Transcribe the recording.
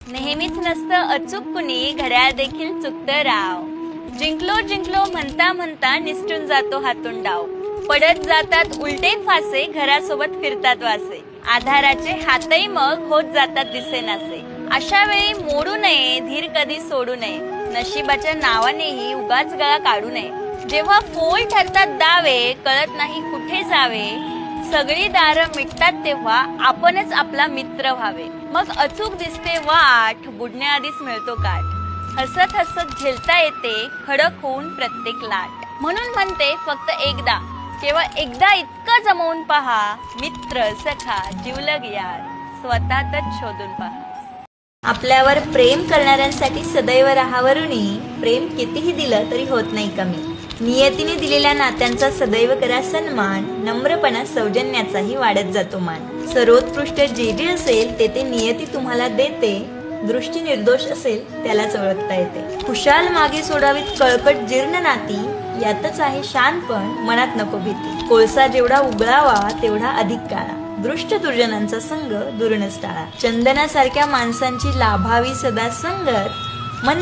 नेहमीच नसतं अचूक कुणी, घड्याळ देखील चुकतं राव. जिंकलो जिंकलो म्हणता म्हणता निसटून जातो हातून डाव. पडत जातात उलटे फासे, घरासोबत फिरतात वासे. आधाराचे हातही मग होत जातात दिसेनासे. अशा वेळी मोडू नये, धीर कधी सोडू नये. नशिबाच्या नावानेही उगाच गळा काढू नये. जेव्हा फोल ठरतात दावे, कळत नाही कुठे जावे. सगळी दारं मिटतात तेव्हा आपणच आपला मित्र व्हावे. मग अचूक दिसते वाट, बुडण्याआधीच मिळतो काठ. हसत हसत झेलता येते खडक होऊन प्रत्येक लाट. म्हणून म्हणते फक्त एकदा, केवळ एकदा इतकं जमवून पहा. मित्र सखा जिवलग यार, स्वतःतच शोधून पहा. आपल्यावर प्रेम करणाऱ्यांसाठी सदैव राहावरुनी. प्रेम कितीही दिलं तरी होत नाही कमी. नियतीने दिलेल्या नात्यांचा सदैव करा सन्मान. नम्रपणा सौजन्याचाही वाढत जातो मान. सर्वोत्कृष्ट जे जे असेल ते नियती तुम्हाला देते. दृष्टी निर्दोष असेल त्यालाच ओळखता येते. खुशाल मागे सोडावीत कळकट जीर्ण नाती. यातच आहे शानपण, मनात नको भीती. कोळसा जेवढा उगळावा तेवढा अधिक काळा. दृष्ट दुर्जनांचा संग दुर्णच टाळा. चंदनासारख्या माणसांची लाभावी सदा संगत. मन